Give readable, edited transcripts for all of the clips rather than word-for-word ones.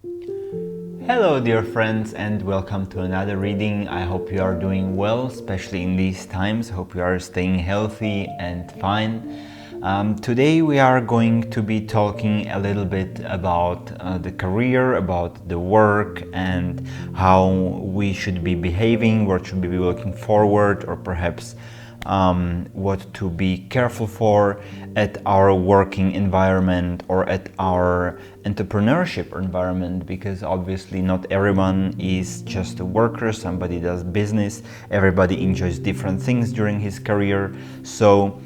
Hello dear friends and welcome to another reading. I hope you are doing well, especially in these times. Hope you are staying healthy and fine. Today we are going to be talking a little bit about the career, about the work and how we should be behaving, what should we be looking forward, or perhaps what to be careful for at our working environment or at our entrepreneurship environment, because obviously not everyone is just a worker. Somebody does business, everybody enjoys different things during his career. So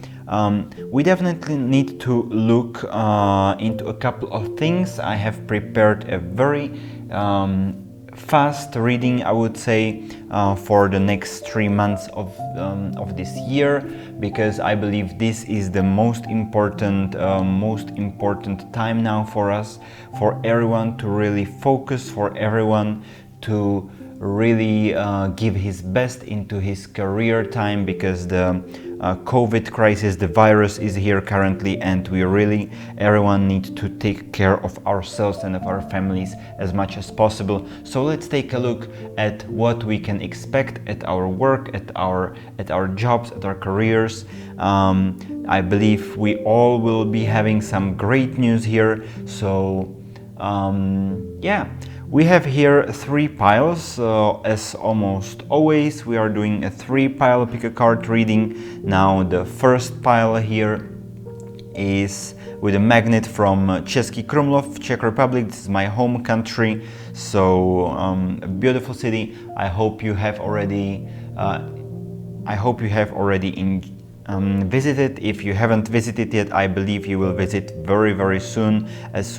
we definitely need to look into a couple of things. I have prepared a very fast reading, I would say, for the next 3 months of this year, because I believe this is the most important time now for us, for everyone to really focus, for everyone to really give his best into his career time, because the COVID crisis, the virus is here currently, and everyone needs to take care of ourselves and of our families as much as possible. So let's take a look at what we can expect at our work, at our jobs, at our careers. I believe we all will be having some great news here. So yeah. We have here 3 piles, as almost always we are doing a 3-pile pick a card reading. Now the first pile here is with a magnet from Český Krumlov, Czech Republic. This is my home country, so a beautiful city. I hope you have already visited. If you haven't visited yet, I believe you will visit very, very soon as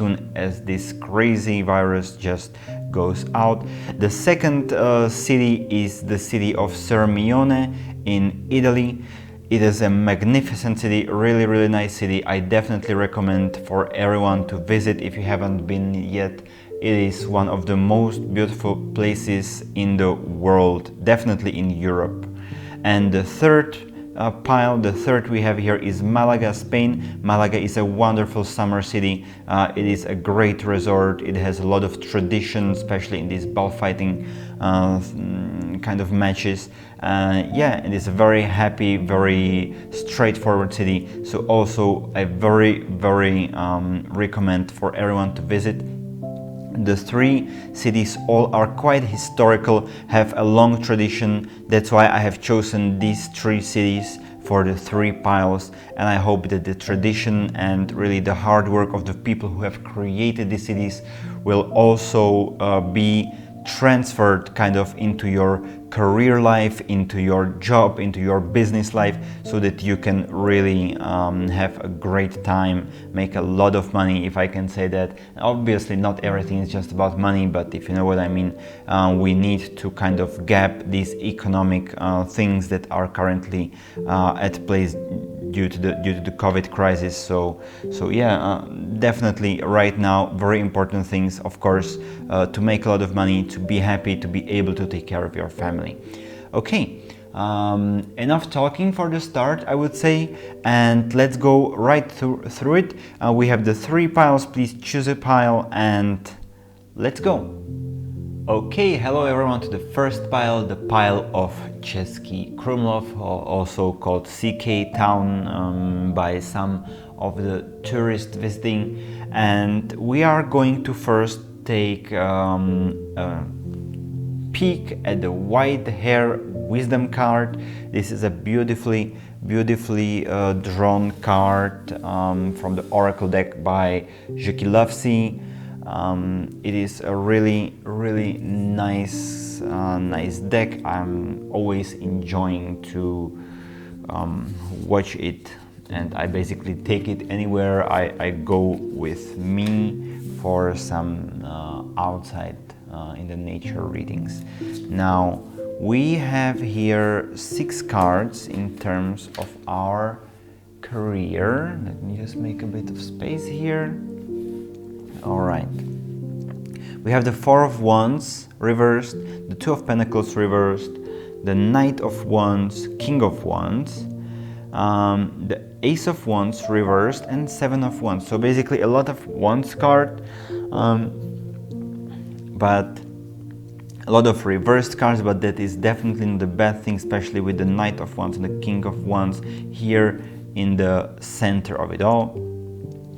this crazy virus just goes out. The second city is the city of Sirmione in Italy. It is a magnificent city, really, really nice city. I definitely recommend for everyone to visit if you haven't been yet. It is one of the most beautiful places in the world, definitely in Europe. And the third we have here is Malaga, Spain. Malaga is a wonderful summer city. It is a great resort. It has a lot of tradition, especially in these bullfighting kind of matches. Yeah, it is a very happy, very straightforward city. So also I very, very recommend for everyone to visit. The 3 cities all are quite historical, have a long tradition. That's why I have chosen these 3 cities for the 3 piles, and I hope that the tradition and really the hard work of the people who have created these cities will also be transferred kind of into your career life, into your job, into your business life, so that you can really have a great time, make a lot of money, if I can say that. Obviously not everything is just about money, but if you know what I mean, we need to kind of gap these economic things that are currently at place due to the COVID crisis. So yeah, definitely right now very important things, of course, to make a lot of money, to be happy, to be able to take care of your family. Okay, enough talking for the start, I would say, and let's go right through it. We have the 3 piles. Please choose a pile and let's go. Okay, hello everyone to the first pile, the pile of Český Krumlov, also called CK Town by some of the tourists visiting. And we are going to first take a peek at the white hair wisdom card. This is a beautifully drawn card from the oracle deck by Žekilovsky. It is a really nice deck. I'm always enjoying to watch it, and I basically take it anywhere I go with me for some outside in the nature readings. Now we have here 6 cards in terms of our career. Let me just make a bit of space here. All right. We have the 4 of Wands reversed, the 2 of Pentacles reversed, the Knight of Wands, King of Wands, the Ace of Wands reversed, and 7 of Wands. So basically a lot of Wands card. but a lot of reversed cards, but that is definitely not the bad thing, especially with the Knight of Wands and the King of Wands here in the center of it all.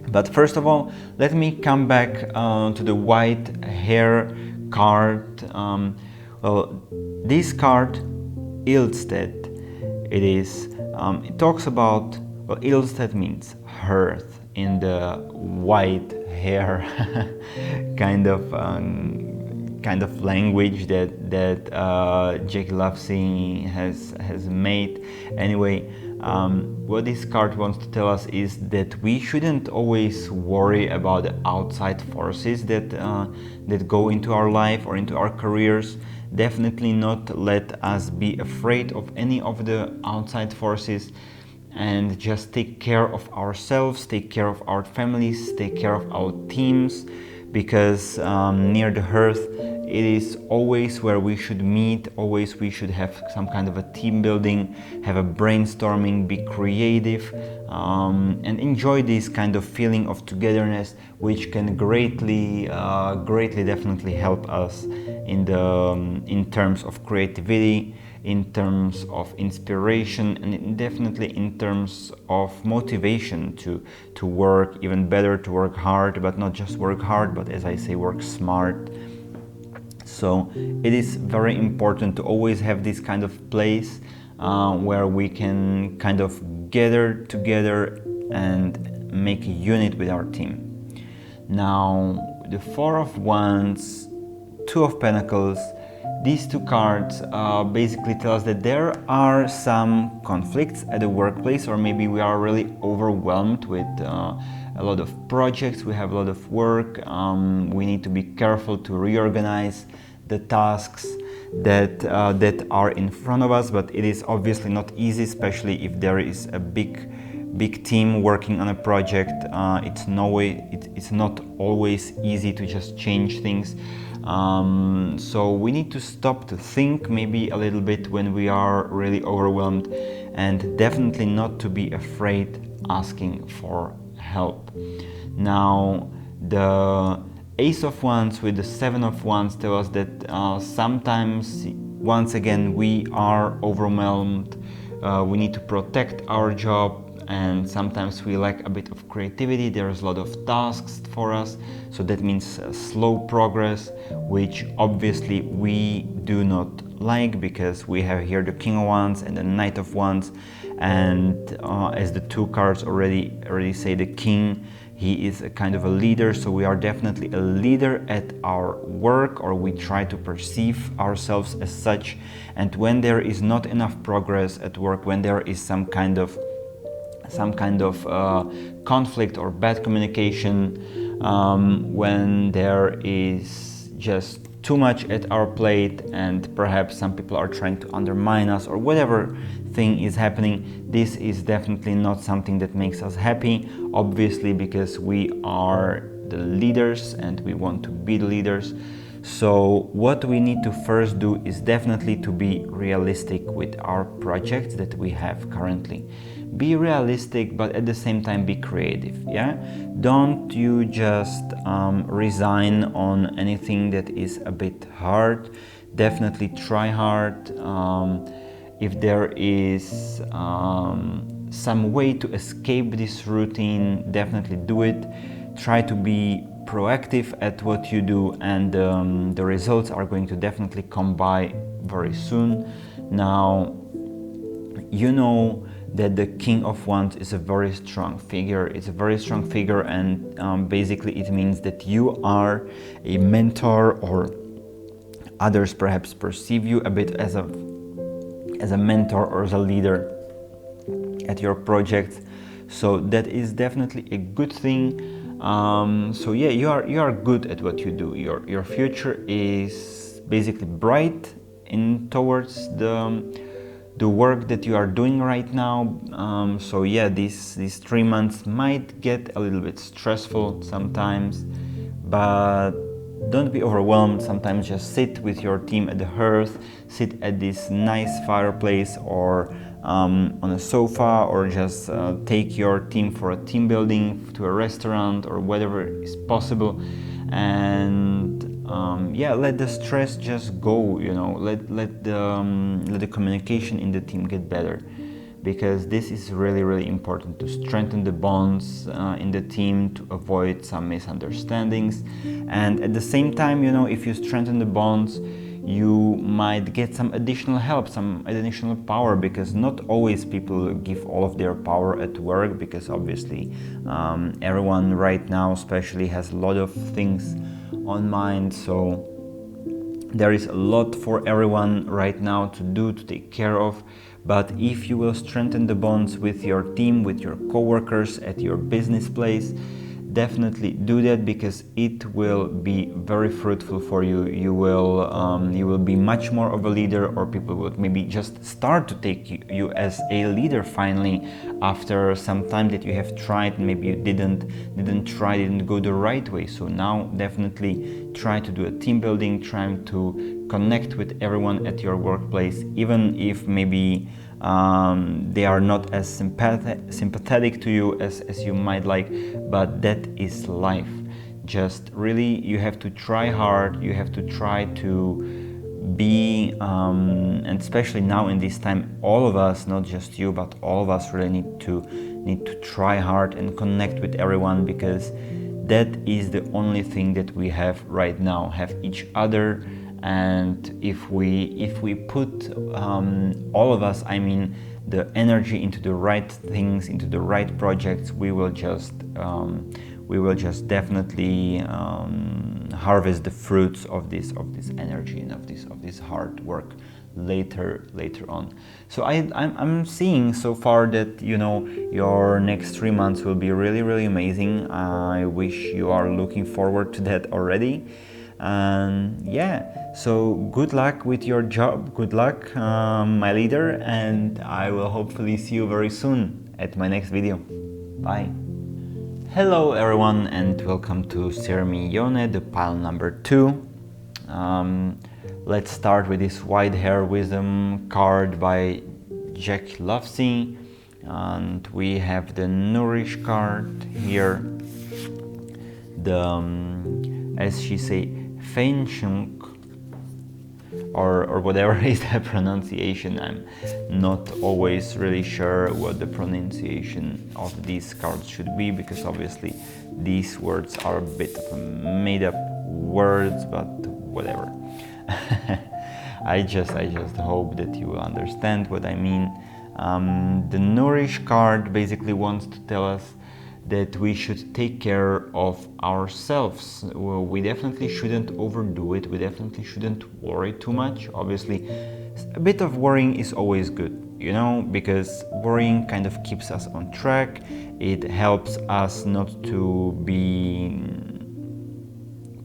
But first of all, let me come back to the white hare card. Well, this card, Ildsted, it talks about, well, Ildsted means hearth in the white hare kind of language that Jackie Lovesey has made. Anyway, what this card wants to tell us is that we shouldn't always worry about the outside forces that go into our life or into our careers. Definitely not let us be afraid of any of the outside forces, and just take care of ourselves, take care of our families, take care of our teams, because near the hearth, it is always where we should meet, always we should have some kind of a team building, have a brainstorming, be creative, and enjoy this kind of feeling of togetherness, which can greatly definitely help us in terms of creativity, in terms of inspiration, and definitely in terms of motivation to work even better, to work hard, but not just work hard, but as I say, work smart. So it is very important to always have this kind of place where we can kind of gather together and make a unit with our team. Now, the Four of Wands, Two of Pentacles, these two cards basically tell us that there are some conflicts at the workplace, or maybe we are really overwhelmed with a lot of projects, we have a lot of work, we need to be careful to reorganize the tasks that are in front of us, but it is obviously not easy, especially if there is a big team working on a project. It's not always easy to just change things. So we need to stop to think maybe a little bit when we are really overwhelmed, and definitely not to be afraid asking for help. Now, the Ace of Wands with the Seven of Wands tell us that sometimes, once again, we are overwhelmed. We need to protect our job, and sometimes we lack a bit of creativity. There's a lot of tasks for us, so that means slow progress, which obviously we do not like, because we have here the King of Wands and the Knight of Wands, and as the two cards already say, the King, he is a kind of a leader, so we are definitely a leader at our work, or we try to perceive ourselves as such. And when there is not enough progress at work, when there is some kind of conflict or bad communication, when there is just too much at our plate, and perhaps some people are trying to undermine us, or whatever thing is happening, this is definitely not something that makes us happy, obviously, because we are the leaders and we want to be the leaders. So what we need to first do is definitely to be realistic with our projects that we have currently. Be realistic, but at the same time be creative, yeah? Don't you just resign on anything that is a bit hard. Definitely try hard. If there is some way to escape this routine, definitely do it. Try to be proactive at what you do, and the results are going to definitely come by very soon. Now, you know that the King of Wands is a very strong figure. It's a very strong figure, and basically it means that you are a mentor, or others perhaps perceive you a bit as a mentor or as a leader at your project. So that is definitely a good thing. So yeah, you are good at what you do. Your future is basically bright towards the work that you are doing right now. So yeah, these 3 months might get a little bit stressful sometimes, but don't be overwhelmed. Sometimes just sit with your team at the hearth, sit at this nice fireplace, or on a sofa, or just take your team for a team building, to a restaurant, or whatever is possible. And yeah, let the stress just go, you know, let the communication in the team get better, because this is really, really important to strengthen the bonds in the team, to avoid some misunderstandings. And at the same time, you know, if you strengthen the bonds, you might get some additional help, some additional power, because not always people give all of their power at work, because obviously everyone right now especially has a lot of things on mind. So there is a lot for everyone right now to do, to take care of. But if you will strengthen the bonds with your team, with your coworkers at your business place, definitely do that, because it will be very fruitful for you. You will be much more of a leader, or people would maybe just start to take you as a leader finally, after some time that you have tried, maybe you didn't go the right way. So now definitely try to do a team building, try to connect with everyone at your workplace, even if maybe they are not as sympathetic to you as you might like, but that is life. Just really, you have to try hard, you have to try to be, and especially now in this time, all of us, not just you, but all of us really need to try hard and connect with everyone, because that is the only thing that we have right now, have each other. And if we put all of us, I mean the energy, into the right things, into the right projects, we will just definitely harvest the fruits of this energy and of this hard work later on. So I'm seeing so far that, you know, your next 3 months will be really, really amazing. I wish you are looking forward to that already. And yeah, so good luck with your job, good luck, my leader, and I will hopefully see you very soon at my next video. Bye. Hello everyone, and welcome to Sirmi Yone, the pile number 2. Let's start with this White Hair Wisdom card by Jack Lovesey, and we have the Nourish card here, the as she say, Feng Shung, or whatever is the pronunciation. I'm not always really sure what the pronunciation of these cards should be, because obviously these words are a bit of made up words, but whatever. I just hope that you will understand what I mean. The Nourish card basically wants to tell us that we should take care of ourselves. Well, we definitely shouldn't overdo it. We definitely shouldn't worry too much. Obviously, a bit of worrying is always good, you know, because worrying kind of keeps us on track. It helps us not to be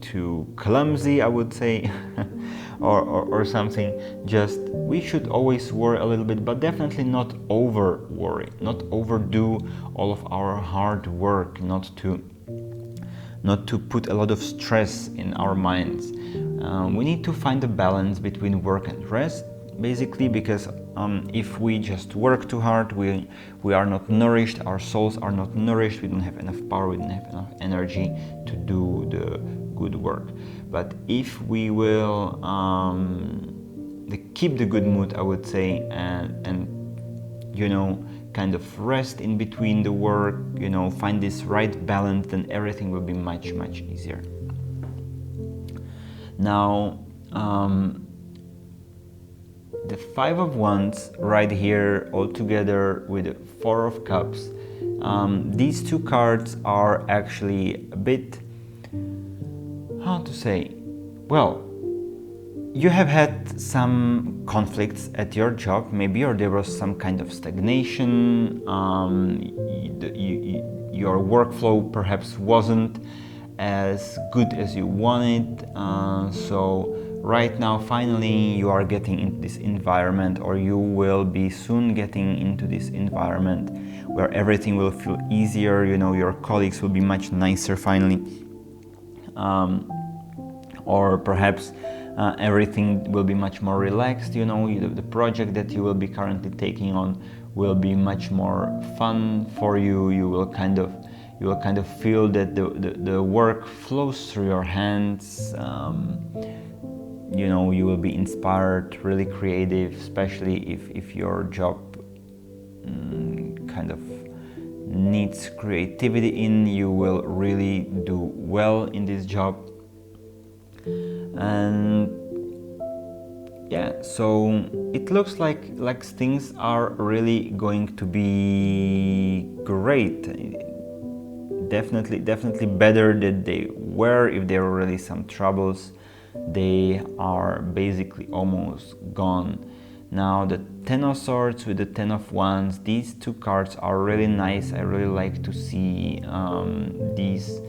too clumsy, I would say, or something. Just, we should always worry a little bit, but definitely not over worry, not overdo all of our hard work, not to put a lot of stress in our minds. We need to find a balance between work and rest, basically, because if we just work too hard, we are not nourished, our souls are not nourished, we don't have enough power, we don't have enough energy to do the good work. But if we will keep the good mood, I would say, and you know, kind of rest in between the work, you know, find this right balance, then everything will be much easier. Now, the Five of Wands right here, all together with the Four of Cups, these two cards are actually a bit, how to say, well, you have had some conflicts at your job, maybe, or there was some kind of stagnation. Your workflow perhaps wasn't as good as you wanted. So right now, finally, you are getting into this environment, or you will be soon getting into this environment where everything will feel easier. You know, your colleagues will be much nicer finally. Or perhaps everything will be much more relaxed, you know, the project that you will be currently taking on will be much more fun for you. You will kind of, you will kind of feel that the work flows through your hands. You know, you will be inspired, really creative, especially if your job kind of needs creativity in. You will really do well in this job. And yeah, so it looks like things are really going to be great. Definitely better than they were. If there were really some troubles, they are basically almost gone. Now the Ten of Swords with the Ten of Wands, these two cards are really nice. I really like to see these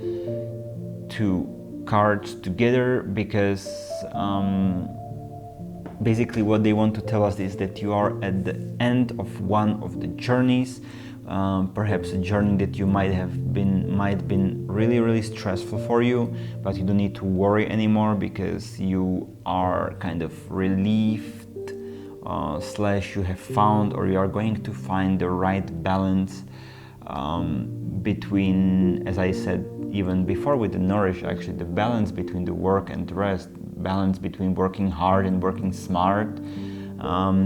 two cards together, because basically what they want to tell us is that you are at the end of one of the journeys, perhaps a journey that you might been really stressful for you, but you don't need to worry anymore because you are kind of relieved, slash you have found, or you are going to find the right balance between, as I said even before with the Nourish, actually the balance between the work and the rest, balance between working hard and working smart.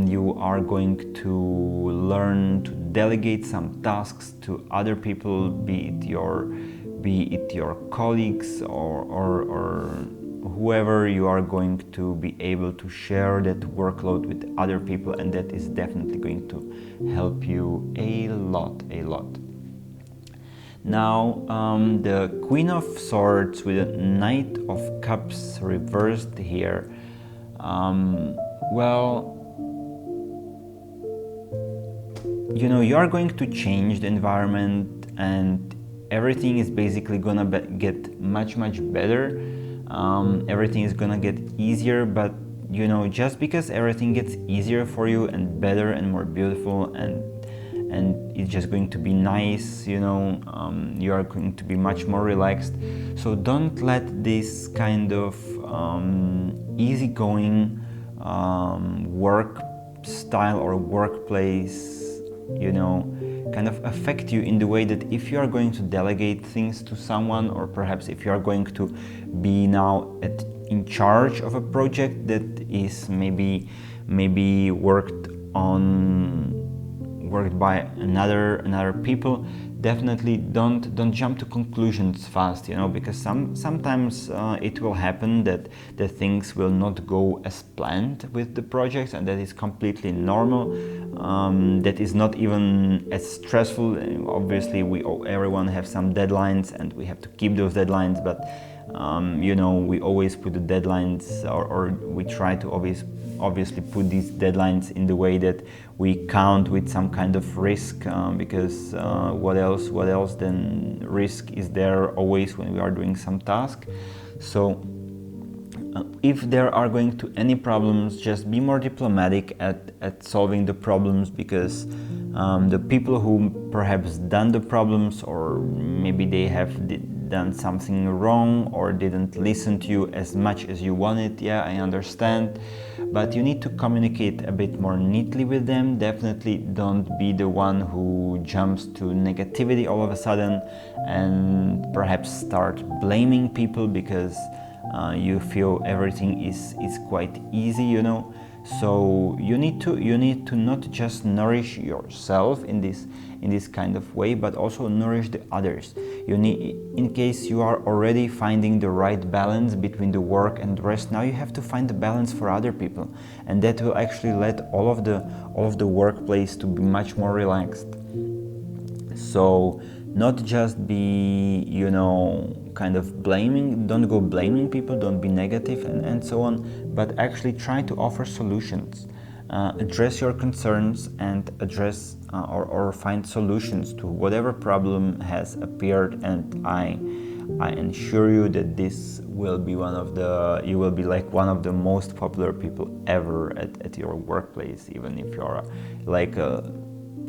You are going to learn to delegate some tasks to other people, be it your colleagues or whoever. You are going to be able to share that workload with other people, and that is definitely going to help you a lot. Now the Queen of Swords with the Knight of Cups reversed here. Well, you know, you are going to change the environment, and everything is basically gonna get much better. Everything is gonna get easier, but you know, just because everything gets easier for you and better and more beautiful, and it's just going to be nice, you know, you are going to be much more relaxed. So don't let this kind of easygoing work style or workplace, you know, kind of affect you in the way that if you are going to delegate things to someone, or perhaps if you are going to be now in charge of a project that is maybe worked by another people, definitely don't jump to conclusions fast, you know, because sometimes it will happen that the things will not go as planned with the projects, and that is completely normal. That is not even as stressful. Obviously everyone have some deadlines and we have to keep those deadlines, but you know, we always put the deadlines, or we try to obviously put these deadlines in the way that we count with some kind of risk, because what else than risk is there always when we are doing some task. So if there are going to any problems, just be more diplomatic at solving the problems, because the people who perhaps done the problems, or maybe they have done something wrong or didn't listen to you as much as you wanted, yeah, I understand, but you need to communicate a bit more neatly with them. Definitely don't be the one who jumps to negativity all of a sudden and perhaps start blaming people because you feel everything is quite easy, you know. So you need to not just nourish yourself in this kind of way, but also nourish the others. You need, in case you are already finding the right balance between the work and the rest, now you have to find the balance for other people, and that will actually let all of the workplace to be much more relaxed. So not just be, you know, kind of blaming, don't go blaming people, don't be negative and so on, but actually try to offer solutions. Address your concerns and address or find solutions to whatever problem has appeared, and I assure you that this will be you will be like one of the most popular people ever at your workplace, even if you're like a,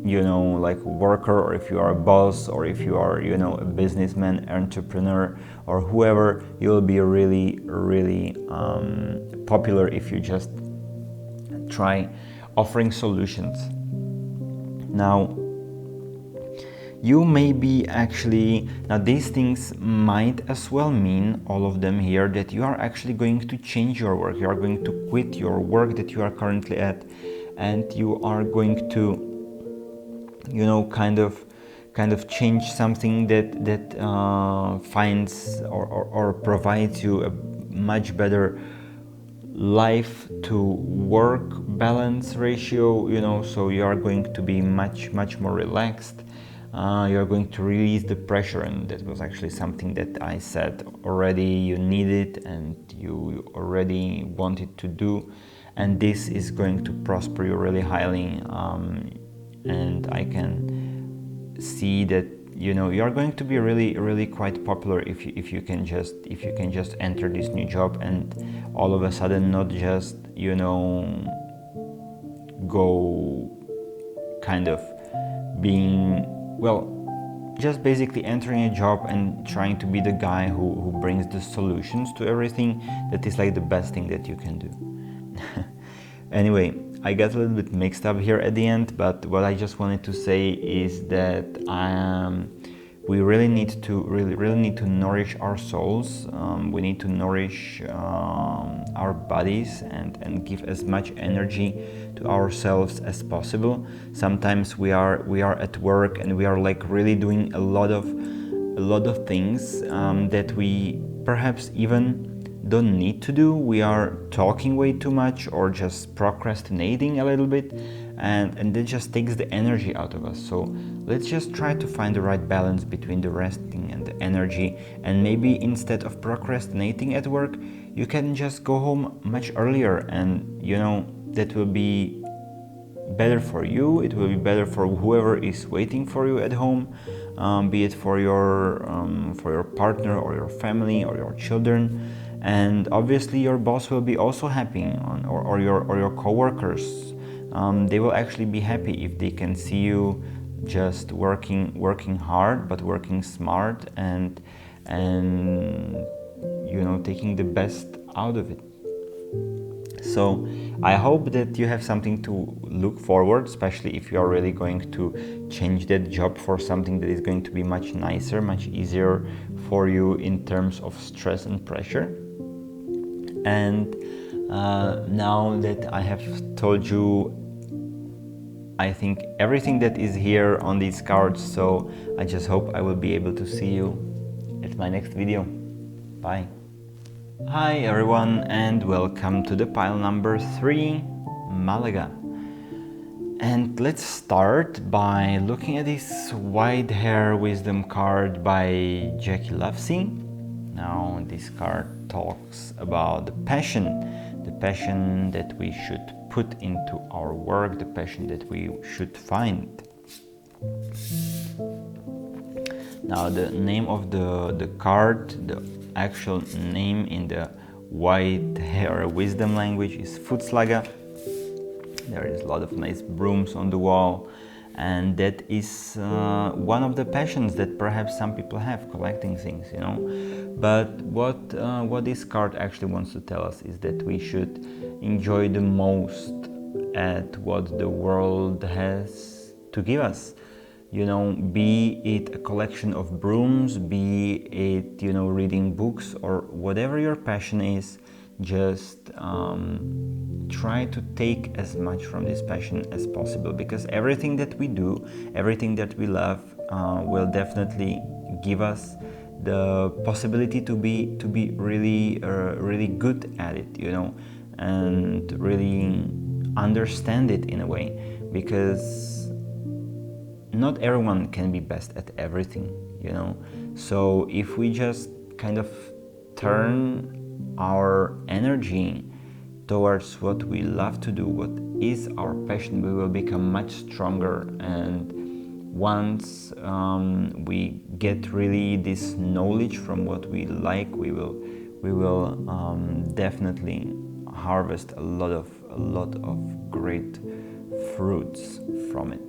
you know, like a worker, or if you are a boss, or if you are, you know, a businessman, entrepreneur, or whoever, you'll be really popular if you just try offering solutions. Now You may be actually, now these things might as well mean, all of them here, that you are actually going to change your work. You are going to quit your work that you are currently at, and you are going to, you know, kind of change something that finds or provides you a much better life to work balance ratio, you know. So you are going to be much more relaxed. You are going to release the pressure, and that was actually something that I said already you needed and you already wanted to do, and this is going to prosper you really highly. And I can see that, you know, you are going to be really quite popular if you can just enter this new job and all of a sudden not just, you know, go kind of being, well, just basically entering a job and trying to be the guy who brings the solutions to everything. That is like the best thing that you can do. Anyway, I got a little bit mixed up here at the end, but what I just wanted to say is that we really need to nourish our souls. We need to nourish our bodies and give as much energy to ourselves as possible. Sometimes we are at work and we are like really doing a lot of things that we perhaps even don't need to do. We are talking way too much or just procrastinating a little bit, and that just takes the energy out of us. So let's just try to find the right balance between the resting and the energy, and maybe instead of procrastinating at work, you can just go home much earlier, and you know, that will be better for you. It will be better for whoever is waiting for you at home, be it for your partner or your family or your children. And obviously your boss will be also happy, or your co-workers. They will actually be happy if they can see you just working hard, but working smart, and you know, taking the best out of it. So I hope that you have something to look forward, especially if you are really going to change that job for something that is going to be much nicer, much easier for you in terms of stress and pressure. And now that I have told you, I think, everything that is here on these cards, so I just hope I will be able to see you at my next video. Bye. Hi everyone, and welcome to the pile number 3, Malaga. And let's start by looking at this White Hair Wisdom card by Jackie Lovesey. Now this card talks about the passion that we should put into our work, the passion that we should find. Now the name of the card, the actual name in the White Hair Wisdom language is Voetslager. There is a lot of nice brooms on the wall, and that is one of the passions that perhaps some people have, collecting things, you know. But what this card actually wants to tell us is that we should enjoy the most at what the world has to give us. You know, be it a collection of brooms, be it, you know, reading books, or whatever your passion is, just try to take as much from this passion as possible, because everything that we do, everything that we love, will definitely give us the possibility to be really good at it, you know, and really understand it in a way, because not everyone can be best at everything, you know. So if we just kind of turn our energy towards what we love to do, what is our passion, we will become much stronger. And once we get really this knowledge from what we like, we will definitely harvest a lot of great fruits from it.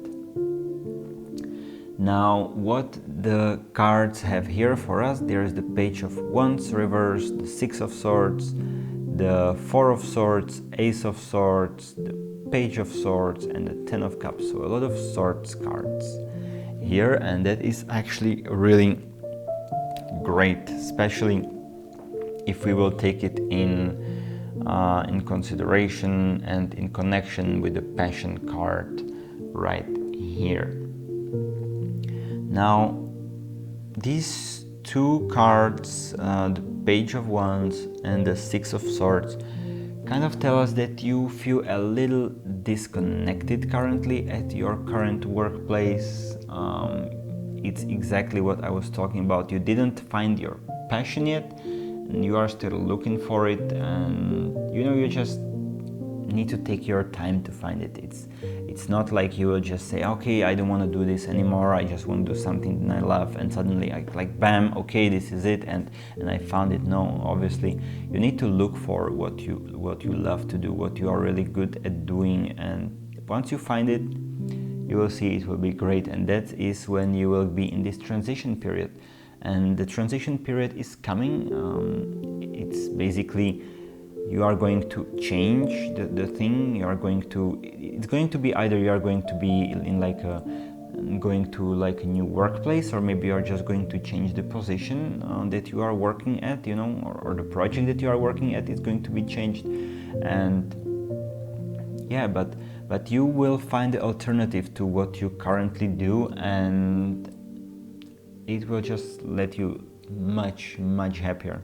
Now, what the cards have here for us, there is the Page of Wands reversed, the Six of Swords, the Four of Swords, Ace of Swords, the Page of Swords, and the Ten of Cups. So a lot of swords cards. here, and that is actually really great, especially if we will take it in consideration and in connection with the passion card right here. Now these two cards, the Page of Wands and the Six of Swords, kind of tell us that you feel a little disconnected currently at your current workplace. It's exactly what I was talking about. You didn't find your passion yet, and you are still looking for it, and you just need to take your time to find it. It's not like you will just say, okay, I don't want to do this anymore, I just want to do something that I love, and suddenly like bam, okay, this is it, and I found it. No, obviously you need to look for what you love to do, what you are really good at doing, and once you find it, you will see it will be great. And that is when you will be in this transition period, and the transition period is coming. It's basically you are going to change the thing. It's going to be either you are going to be in going to a new workplace, or maybe you are just going to change the position that you are working at, or the project that you are working at is going to be changed. And yeah, but you will find the alternative to what you currently do, and it will just let you much happier.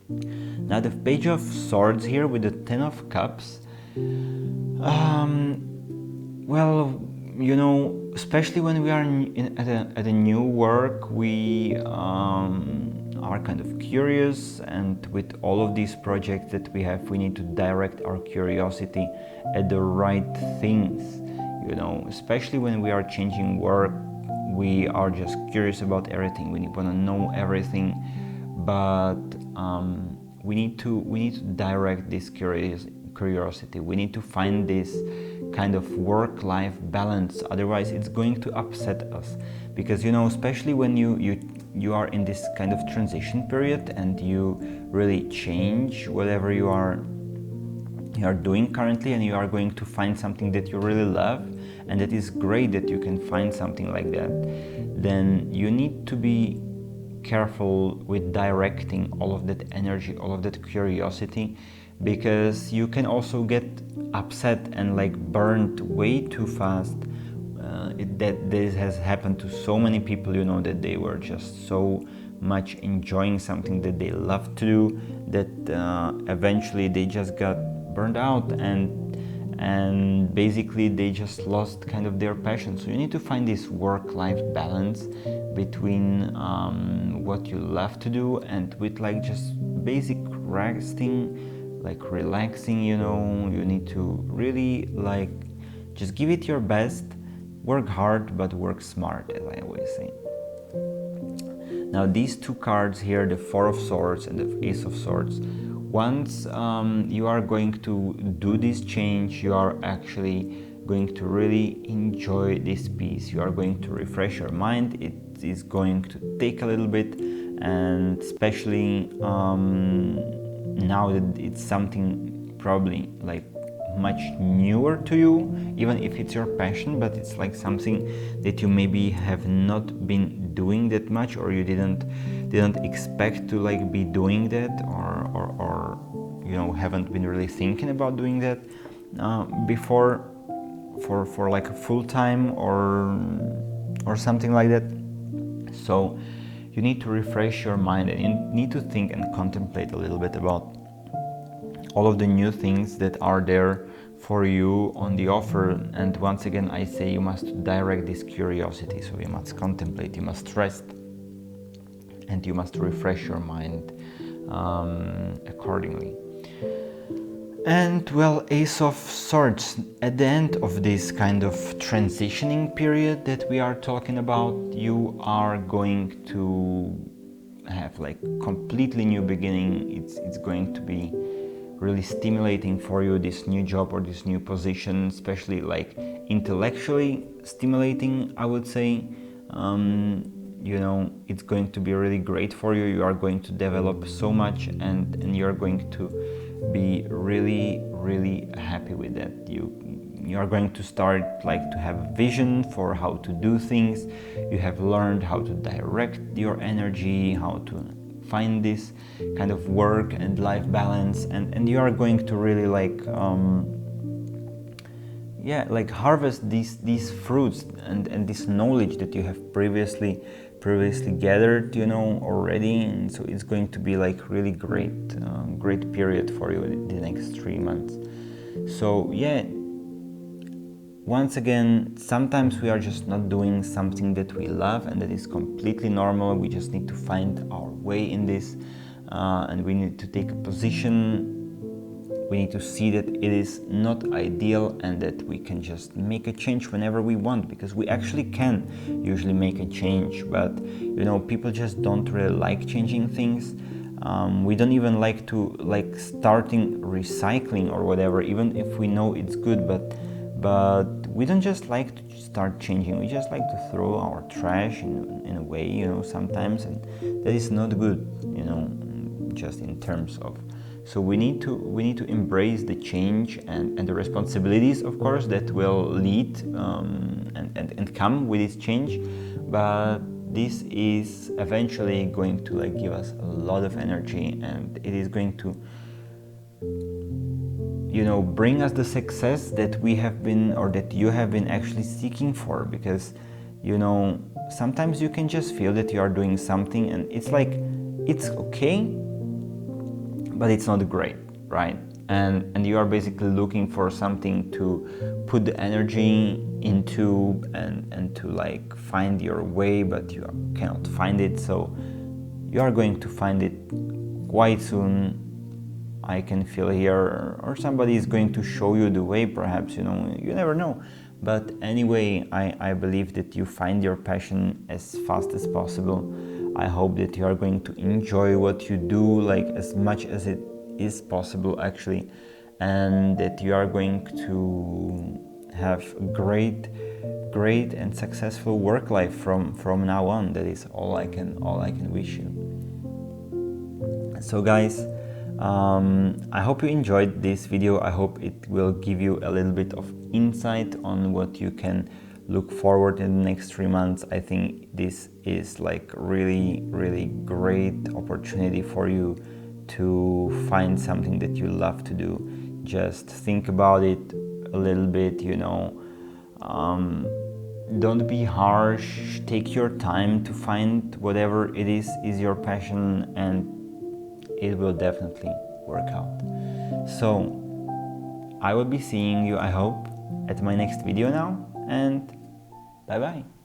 Now the Page of Swords here with the Ten of Cups, well, especially when we are at a new work, we are kind of curious, and with all of these projects that we have, we need to direct our curiosity at the right things, especially when we are changing work. We are just curious about everything, we want to know everything, but we need to direct this curiosity. We need to find this kind of work-life balance, otherwise it's going to upset us, because especially when you are in this kind of transition period and you really change whatever you are doing currently, and you are going to find something that you really love, and it is great that you can find something like that, then you need to be careful with directing all of that energy, all of that curiosity, because you can also get upset and burned way too fast. That this has happened to so many people, that they were just so much enjoying something that they love to do, that eventually they just got burned out, and basically they just lost kind of their passion. So you need to find this work-life balance between what you love to do and with just basic resting, relaxing. You need to really just give it your best, work hard but work smart, as I always say. Now these two cards here, the Four of Swords and the Ace of Swords, once you are going to do this change, you are actually going to really enjoy this piece. You are going to refresh your mind. It is going to take a little bit, and especially now that it's something probably much newer to you, even if it's your passion, but it's something that you maybe have not been doing that much, or you didn't expect to be doing that, or haven't been really thinking about doing that before for a full time or something like that. So you need to refresh your mind, and you need to think and contemplate a little bit about all of the new things that are there for you on the offer. And once again, I say you must direct this curiosity, so you must contemplate, you must rest, and you must refresh your mind accordingly. And well, Ace of Swords, at the end of this kind of transitioning period that we are talking about, you are going to have completely new beginning. It's going to be really stimulating for you, this new job or this new position, especially intellectually stimulating, I would say. It's going to be really great for you. You are going to develop so much, and you're going to be really happy with that. You are going to start like to have a vision for how to do things. You have learned how to direct your energy, how to find this kind of work and life balance, and you are going to really like like harvest these fruits and this knowledge that you have previously gathered, you know, already. And so it's going to be like really great period for you the next 3 months. So yeah, once again, sometimes we are just not doing something that we love, and that is completely normal. We just need to find our way in this, and we need to take a position. We need to see that it is not ideal and that we can just make a change whenever we want, because we actually can usually make a change. But you know, people just don't really like changing things. We don't even like to starting recycling or whatever, even if we know it's good, but we don't just like to start changing. We just like to throw our trash in a way, you know, sometimes, and that is not good, you know, just in terms of. So we need to embrace the change and the responsibilities, of course, that will lead and come with this change. But this is eventually going to like give us a lot of energy, and it is going to, you know, bring us the success that we have been, or that you have been actually seeking for. Because, you know, sometimes you can just feel that you are doing something and it's like, it's okay, but it's not great, right? And you are basically looking for something to put the energy into and to like find your way, but you cannot find it. So you are going to find it quite soon. I can feel here, or somebody is going to show you the way, perhaps, you know, you never know. But anyway, I believe that you find your passion as fast as possible. I hope that you are going to enjoy what you do, like as much as it is possible actually, and that you are going to have a great and successful work life from now on. That is all I can wish you. So guys, I hope you enjoyed this video. I hope it will give you a little bit of insight on what you can look forward in the next 3 months. I think this is like really great opportunity for you to find something that you love to do. Just think about it a little bit, you know. Don't be harsh. Take your time to find whatever it is your passion, and it will definitely work out. So I will be seeing you, I hope, at my next video now, and bye bye.